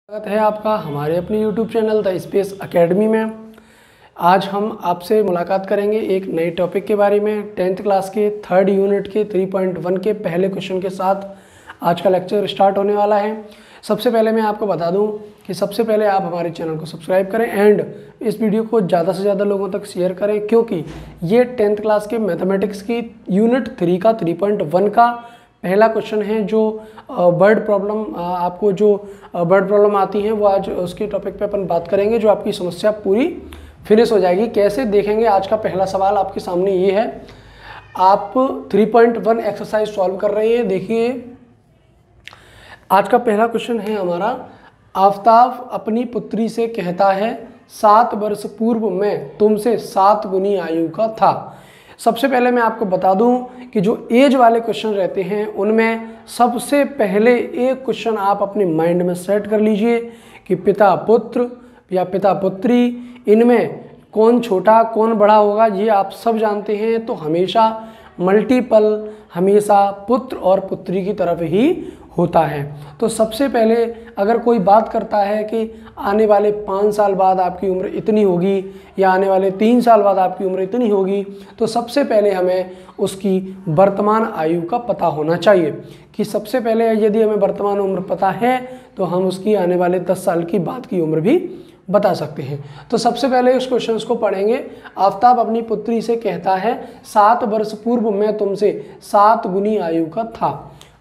स्वागत है आपका हमारे अपने YouTube channel the space academy में। आज हम आपसे मुलाकात करेंगे एक नए टॉपिक के बारे में। 10th क्लास के 3rd यूनिट के 3.1 के पहले क्वेश्चन के साथ आज का लेक्चर स्टार्ट होने वाला है। सबसे पहले मैं आपको बता दूं कि सबसे पहले आप हमारे चैनल को सब्सक्राइब करें एंड इस वीडियो को ज़्यादा से ज़्यादा लोगों तक शेयर करें, क्योंकि ये 10th क्लास के मैथमेटिक्स की यूनिट 3 का 3.1 का पहला क्वेश्चन है। जो वर्ड प्रॉब्लम आपको जो वर्ड प्रॉब्लम आती हैं वो आज उसके टॉपिक पे अपन बात करेंगे, जो आपकी समस्या पूरी फिनिश हो जाएगी। कैसे देखेंगे आज का पहला सवाल आपके सामने ये है। आप 3.1 एक्सरसाइज सॉल्व कर रहे हैं। देखिए आज का पहला क्वेश्चन है हमारा, आफताब अपनी पुत्री से कहता है 7 वर्ष पूर्व मैं तुमसे 7 गुनी आयु का था। सबसे पहले मैं आपको बता दूं कि जो एज वाले क्वेश्चन रहते हैं उनमें सबसे पहले एक क्वेश्चन आप अपने माइंड में सेट कर लीजिए कि पिता पुत्र या पिता पुत्री, इनमें कौन छोटा कौन बड़ा होगा ये आप सब जानते हैं। तो हमेशा मल्टीपल हमेशा पुत्र और पुत्री की तरफ ही होता है। तो सबसे पहले अगर कोई बात करता है कि आने वाले 5 साल बाद आपकी उम्र इतनी होगी या आने वाले 3 साल बाद आपकी उम्र इतनी होगी, तो सबसे पहले हमें उसकी वर्तमान आयु का पता होना चाहिए। कि सबसे पहले यदि हमें वर्तमान उम्र पता है तो हम उसकी आने वाले 10 साल की बाद की उम्र भी बता सकते हैं। तो सबसे पहले इस क्वेश्चन को पढ़ेंगे। आफताब अपनी पुत्री से कहता है 7 वर्ष पूर्व मैं तुमसे 7 गुनी आयु का था।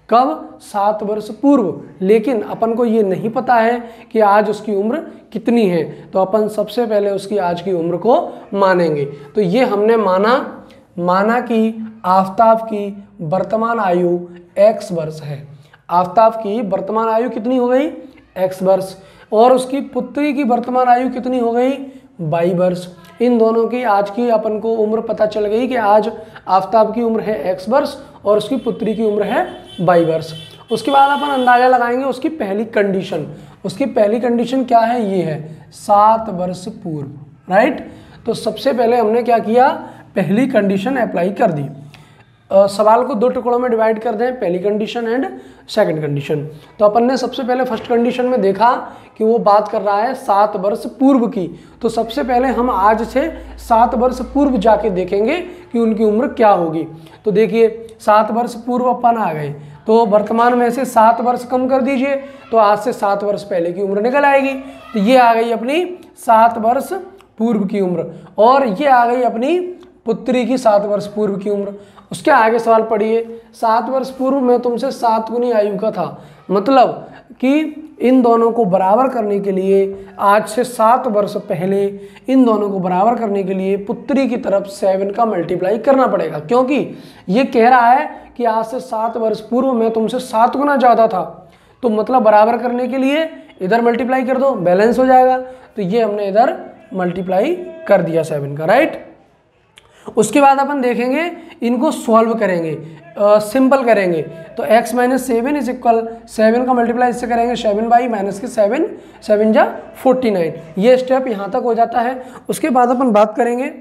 कब? 7 वर्ष पूर्व। लेकिन अपन को ये नहीं पता है कि आज उसकी उम्र कितनी है, तो अपन सबसे पहले उसकी आज की उम्र को मानेंगे। तो ये हमने माना कि आफताब की वर्तमान आयु x वर्ष है। आफताब की वर्तमान आयु कितनी हो गई? x वर्ष। और उसकी पुत्री की वर्तमान आयु कितनी हो गई? 22 वर्ष। इन दोनों की आज की अपन को उम्र पता चल गई कि आज आफताब की उम्र है x वर्ष और उसकी पुत्री की उम्र है 22 वर्ष। उसके बाद अपन अंदाजा लगाएंगे उसकी पहली कंडीशन। उसकी पहली कंडीशन क्या है? ये है 7 वर्ष पूर्व, राइट। तो सबसे पहले हमने क्या किया? पहली कंडीशन अप्लाई कर दी। सवाल को 2 टुकड़ों में डिवाइड कर दें, पहली कंडीशन एंड सेकंड कंडीशन। तो अपन ने सबसे पहले फर्स्ट कंडीशन में देखा कि वो बात कर रहा है 7 वर्ष पूर्व की। तो सबसे पहले हम आज से 7 वर्ष पूर्व जाके देखेंगे कि उनकी उम्र क्या होगी। तो देखिए 7 वर्ष पूर्व अपन आ गए, तो वर्तमान में से 7 वर्ष कम कर दीजिए, तो आज से 7 वर्ष पहले की उम्र निकल आएगी। तो ये आ गई अपनी 7 वर्ष पूर्व की उम्र, और ये आ गई अपनी पुत्री की 7 वर्ष पूर्व की उम्र। उसके आगे सवाल पढ़िए, 7 वर्ष पूर्व में तुमसे 7 गुनी आयु का था। मतलब कि इन दोनों को बराबर करने के लिए आज से 7 वर्ष पहले इन दोनों को बराबर करने के लिए पुत्री की तरफ 7 का मल्टीप्लाई करना पड़ेगा, क्योंकि ये कह रहा है कि आज से 7 वर्ष पूर्व में तुमसे 7 गुना ज़्यादा था। तो मतलब बराबर करने के लिए इधर मल्टीप्लाई कर दो, बैलेंस हो जाएगा। तो ये हमने इधर मल्टीप्लाई कर दिया 7 का, राइट। उसके बाद अपन देखेंगे इनको सॉल्व करेंगे, सिंपल करेंगे। तो x - 7 इज इक्वल 7 का मल्टीप्लाई इससे करेंगे 7 बाई माइनस के 7 जा 49। ये स्टेप यहाँ तक हो जाता है। उसके बाद अपन बात करेंगे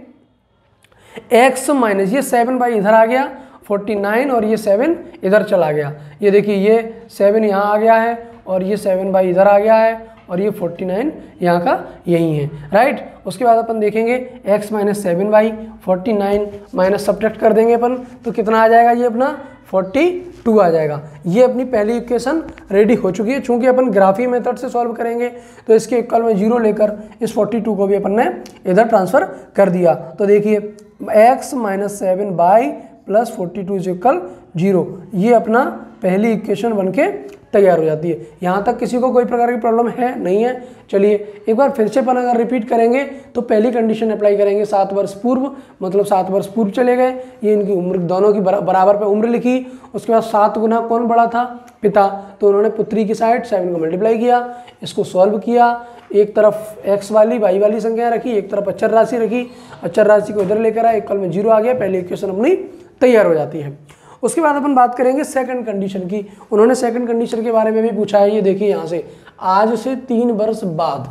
x माइनस ये 7 बाई इधर आ गया 49 और ये 7 इधर चला गया। ये देखिए ये 7 यहाँ आ गया है और ये 7 बाई इधर आ गया है और ये 49 यहाँ का यही है, राइट। उसके बाद अपन देखेंगे x - 7 बाई 49 माइनस सब्ट्रैक्ट कर देंगे अपन, तो कितना आ जाएगा? ये अपना 42 आ जाएगा। ये अपनी पहली इक्वेशन रेडी हो चुकी है। चूंकि अपन ग्राफी मेथड से सॉल्व करेंगे तो इसके इक्वल में 0 लेकर इस 42 को भी अपन ने इधर ट्रांसफ़र कर दिया। तो देखिए x - 7 by plus 42 is equal 0। ये अपना पहली इक्वेशन बन के तैयार हो जाती है। यहाँ तक किसी को कोई प्रकार की प्रॉब्लम है? नहीं है। चलिए एक बार फिर से अपन अगर रिपीट करेंगे तो पहली कंडीशन अप्लाई करेंगे 7 वर्ष पूर्व, मतलब 7 वर्ष पूर्व चले गए। ये इनकी उम्र दोनों की बराबर पे उम्र लिखी। उसके बाद 7 गुना कौन बड़ा था? पिता। तो उन्होंने पुत्री की साइड 7 को मल्टीप्लाई किया, इसको सॉल्व किया। एक तरफ x वाली y वाली संख्या रखी, एक तरफ अचर राशि रखी, अचर राशि को इधर लेकर आए, इक्वल में 0 आ गया। पहली इक्वेशन अपनी तैयार हो जाती है। उसके बाद अपन बात करेंगे सेकंड कंडीशन की। उन्होंने सेकंड कंडीशन के बारे में भी पूछा है। ये देखिए यहाँ से आज से 3 वर्ष बाद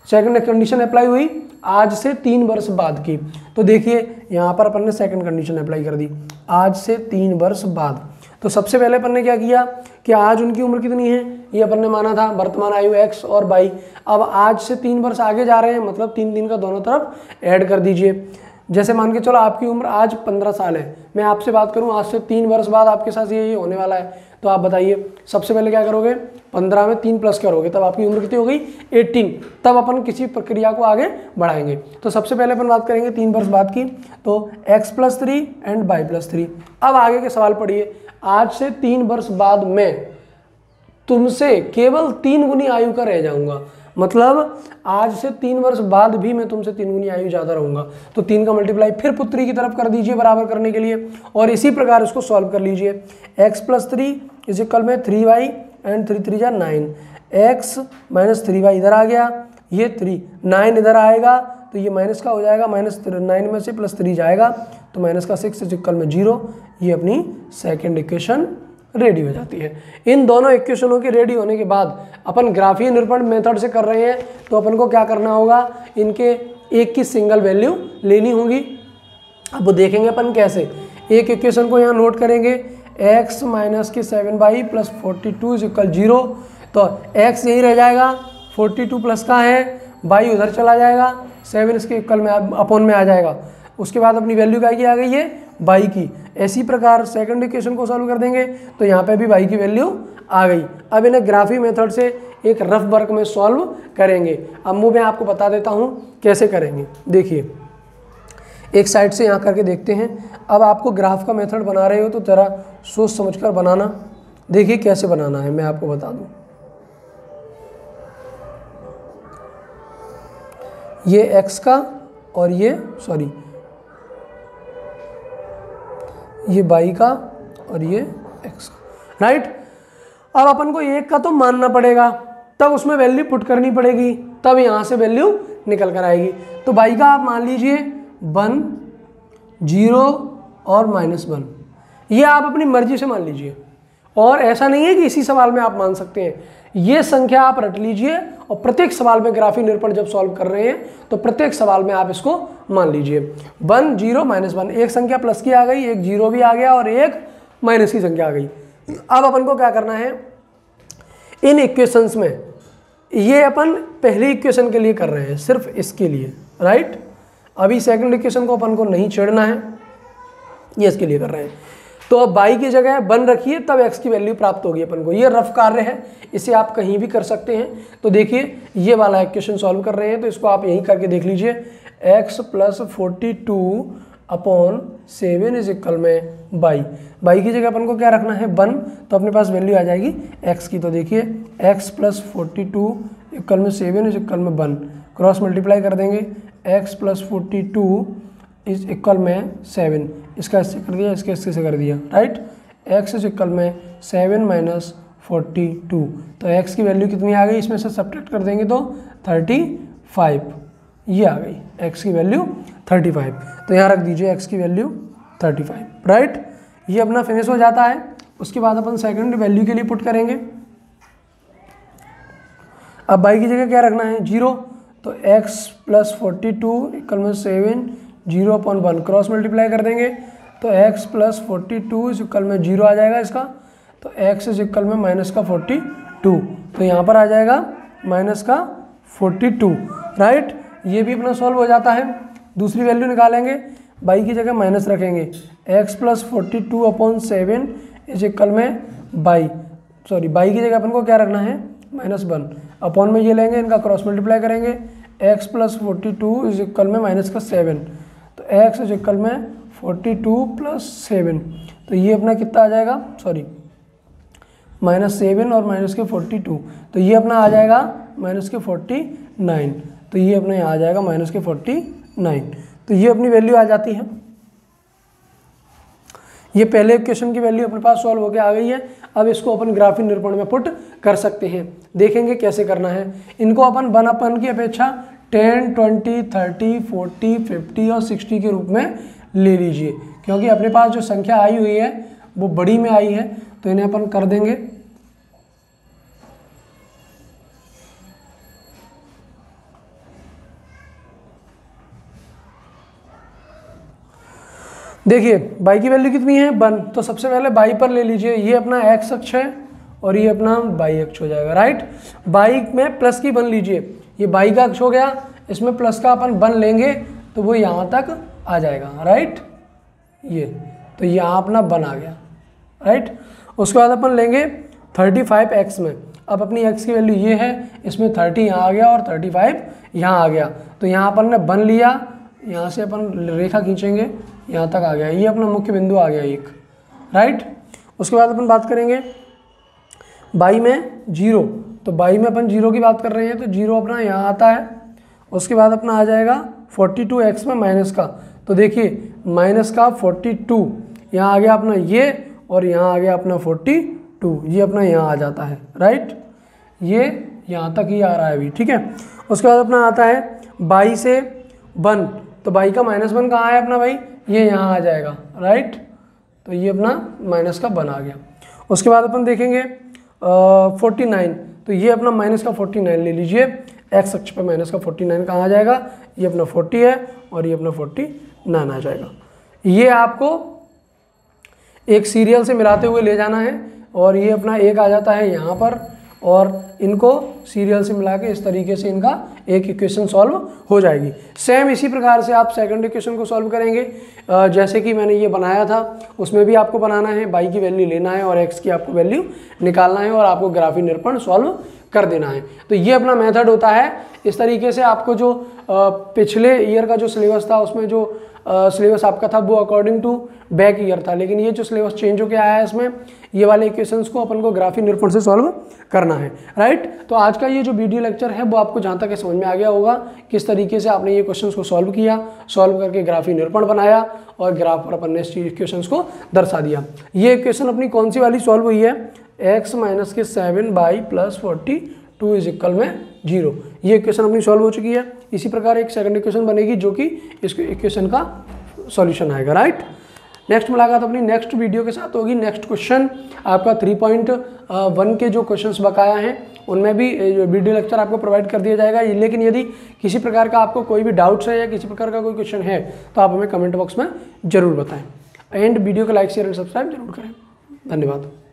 सेकंड कंडीशन अप्लाई हुई आज से 3 वर्ष बाद की। तो देखिए यहाँ पर अपन ने सेकंड कंडीशन अप्लाई कर दी आज से 3 वर्ष बाद। तो सबसे पहले अपन ने क्या किया कि आज उनकी उम्र कितनी है, ये अपन ने माना था वर्तमान आयु x और y। अब आज से 3 वर्ष आगे जा रहे हैं, मतलब 3 का दोनों तरफ ऐड कर दीजिए। जैसे मान के चलो आपकी उम्र आज 15 साल है, मैं आपसे बात करूं आज से 3 वर्ष बाद आपके साथ ये होने वाला है, तो आप बताइए सबसे पहले क्या करोगे, 15 में 3 प्लस करोगे, तब आपकी उम्र कितनी हो गई 18। तब अपन किसी प्रक्रिया को आगे बढ़ाएंगे। तो सबसे पहले अपन बात करेंगे 3 वर्ष बाद की, तो x+3 एंड y+3। अब आगे के सवाल पढ़िए, आज से 3 वर्ष बाद मैं तुमसे केवल 3 गुनी आयु का रह जाऊंगा, मतलब आज से 3 वर्ष बाद भी मैं तुमसे 3 गुनी आयु ज़्यादा रहूंगा। तो 3 का मल्टीप्लाई फिर पुत्री की तरफ कर दीजिए बराबर करने के लिए, और इसी प्रकार इसको सॉल्व कर लीजिए। x+3 = 3y एंड 3 3 जा 9, x - 3y इधर आ गया, ये 3 9 इधर आएगा, तो ये माइनस का हो जाएगा, -9 में से +3 जाएगा, तो -6 = 0। ये अपनी सेकेंड इक्वेशन रेडी हो जाती है। इन दोनों इक्वेशनों के रेडी होने के बाद अपन ग्राफीय निरूपण मेथड से कर रहे हैं, तो अपन को क्या करना होगा, इनके एक की सिंगल वैल्यू लेनी होगी। अब वो देखेंगे अपन कैसे। एक इक्वेशन को यहाँ नोट करेंगे, x - 7y + 42 = 0, तो x यही रह जाएगा, 42 प्लस का है, y उधर चला जाएगा, 7 इसके इक्वल में अपॉन में आ जाएगा। उसके बाद अपनी वैल्यू क्या की आ गई है, y की। इसी प्रकार सेकंड इक्वेशन को सॉल्व कर देंगे, तो यहाँ पे भी y की वैल्यू आ गई। अब इन्हें ग्राफी मेथड से एक रफ वर्क में सॉल्व करेंगे। अब मैं आपको बता देता हूँ कैसे करेंगे। देखिए एक साइड से यहाँ करके देखते हैं। अब आपको ग्राफ का मेथड बना रहे हो तो ज़रा सोच समझ कर बनाना। देखिए कैसे बनाना है, मैं आपको बता दूँ। ये x का और ये y का और ये x का, राइट। अब अपन को एक का तो मानना पड़ेगा, तब उसमें वैल्यू पुट करनी पड़ेगी, तब यहाँ से वैल्यू निकल कर आएगी। तो y का आप मान लीजिए 1, 0 और -1, ये आप अपनी मर्जी से मान लीजिए, और ऐसा नहीं है कि इसी सवाल में आप मान सकते हैं। ये संख्या आप रट लीजिए और प्रत्येक सवाल में ग्राफीय निरूपण जब सॉल्व कर रहे हैं तो प्रत्येक सवाल में आप इसको मान लीजिए। 1, 0, -1, एक संख्या प्लस की आ गई, एक 0 भी आ गया और एक माइनस की संख्या आ गई। अब अपन को क्या करना है, इन इक्वेशंस में, ये अपन पहली इक्वेशन के लिए कर रहे हैं, सिर्फ इसके लिए, राइट। अभी सेकंड इक्वेशन को अपन को नहीं छेड़ना है, ये इसके लिए कर रहे हैं। तो अब y की जगह 1 रखिए, तब x की वैल्यू प्राप्त होगी अपन को। ये रफ कार्य है, इसे आप कहीं भी कर सकते हैं। तो देखिए ये वाला इक्वेशन सॉल्व कर रहे हैं, तो इसको आप यहीं करके देख लीजिए। x + 42/7 y की जगह अपन को क्या रखना है, 1, तो अपने पास वैल्यू आ जाएगी x की। तो देखिए x + 42/7 = 1, क्रॉस मल्टीप्लाई कर देंगे, x + 42 = 7, इसका इससे कर दिया, इसके इससे कर दिया, राइट। x = 7 - 42, तो x की वैल्यू कितनी आ गई, इसमें से सब्ट्रैक्ट कर देंगे तो 35, ये आ गई x की वैल्यू 35। तो यहाँ रख दीजिए x की वैल्यू 35, राइट। ये अपना फिनिश हो जाता है। उसके बाद अपन सेकंड वैल्यू के लिए पुट करेंगे। अब y की जगह क्या रखना है, 0, तो x + 42 = 7, 0/1, क्रॉस मल्टीप्लाई कर देंगे, तो x + 42 = 0 आ जाएगा इसका, तो x = -42, तो यहाँ पर आ जाएगा -42, राइट। ये भी अपना सॉल्व हो जाता है। दूसरी वैल्यू निकालेंगे, y की जगह माइनस रखेंगे, x + 42/7 y की जगह अपन को क्या रखना है, -1, अपॉन में ये लेंगे, इनका क्रॉस मल्टीप्लाई करेंगे, x + 42 -7, तो x = 42 + 7, तो ये अपना कितना आ जाएगा, -7 और -42, तो ये अपना आ जाएगा -49, तो ये अपने यहाँ आ जाएगा -49, तो ये अपनी वैल्यू आ जाती है। ये पहले इक्वेशन की वैल्यू अपने पास सॉल्व होकर आ गई है। अब इसको अपन ग्राफीय निरूपण में पुट कर सकते हैं। देखेंगे कैसे करना है। इनको अपन 1/n की अपेक्षा 10, 20, 30, 40, 50 और 60 के रूप में ले लीजिए, क्योंकि अपने पास जो संख्या आई हुई है वो बड़ी में आई है, तो इन्हें अपन कर देंगे। देखिए बाई की वैल्यू कितनी है 1, तो सबसे पहले बाई पर ले लीजिए, ये अपना एक्स अक्ष है और ये अपना बाई अक्ष हो जाएगा, राइट। बाई में प्लस की 1 लीजिए, ये बाई का अक्ष हो गया, इसमें प्लस का अपन 1 लेंगे तो वो यहाँ तक आ जाएगा, राइट। ये तो यहाँ अपना 1 आ गया, राइट। उसके बाद अपन लेंगे 35x में, अब अपनी x की वैल्यू ये है, इसमें 30 यहाँ आ गया और 35 यहाँ आ गया, तो यहाँ अपन ने 1 लिया, यहाँ से अपन रेखा खींचेंगे, यहाँ तक आ गया, ये अपना मुख्य बिंदु आ गया एक, राइट। उसके बाद अपन बात करेंगे बाई में 0, तो बाई में अपन 0 की बात कर रहे हैं तो 0 अपना यहाँ आता है। उसके बाद अपना आ जाएगा 42x में माइनस का, तो देखिए माइनस का 42 यहाँ आ गया अपना ये, और यहाँ आ गया अपना 42, ये अपना यहाँ आ जाता है, राइट। ये यहाँ तक ही आ रहा है अभी, ठीक है। उसके बाद अपना आता है बाई से 1, तो बाई का -1 कहाँ है अपना भाई, ये यहाँ आ जाएगा, राइट। तो ये अपना माइनस का 1 आ गया। उसके बाद अपन देखेंगे 49, तो ये अपना माइनस का 49 ले लीजिए, एक्स अक्ष पे माइनस का 49 कहाँ आ जाएगा, ये अपना 40 है और ये अपना 49 आ जाएगा। ये आपको एक सीरियल से मिलाते हुए ले जाना है, और ये अपना 1 आ जाता है यहाँ पर, और इनको सीरियल से मिला के इस तरीके से इनका एक इक्वेशन सॉल्व हो जाएगी। सेम इसी प्रकार से आप सेकंड इक्वेशन को सॉल्व करेंगे, जैसे कि मैंने ये बनाया था, उसमें भी आपको बनाना है, बाई की वैल्यू लेना है और एक्स की आपको वैल्यू निकालना है, और आपको ग्राफी निरूपण सॉल्व कर देना है। तो ये अपना मेथड होता है। इस तरीके से आपको जो पिछले ईयर का जो सिलेबस था, उसमें जो सिलेबस आपका था वो अकॉर्डिंग टू बैक ईयर था, लेकिन ये जो सिलेबस चेंज होकर आया है, इसमें ये वाले इक्वेशंस को अपन को ग्राफी निरूपण से सॉल्व करना है, राइट। तो आज का ये जो वीडियो लेक्चर है वो आपको जहाँ तक समझ में आ गया होगा किस तरीके से आपने ये क्वेश्चंस को सॉल्व किया, सॉल्व करके ग्राफी निरूपण बनाया और ग्राफ पर अपन ने इक्वेशंस को दर्शा दिया। ये इक्वेशन अपनी कौन सी वाली सॉल्व हुई है, x माइनस के 7 बाई प्लस 42 इज इक्वल में 0, ये इक्वेशन अपनी सॉल्व हो चुकी है। इसी प्रकार एक सेकंड इक्वेशन बनेगी जो कि इस इक्वेशन का सॉल्यूशन आएगा, राइट। नेक्स्ट मुलाकात अपनी नेक्स्ट वीडियो के साथ होगी। नेक्स्ट क्वेश्चन आपका 3.1 के जो क्वेश्चंस बकाया हैं उनमें भी वीडियो लेक्चर आपको प्रोवाइड कर दिया जाएगा। लेकिन यदि किसी प्रकार का आपको कोई भी डाउट्स है या किसी प्रकार का कोई क्वेश्चन है तो आप हमें कमेंट बॉक्स में जरूर बताएं, एंड वीडियो को लाइक शेयर एंड सब्सक्राइब जरूर करें। धन्यवाद।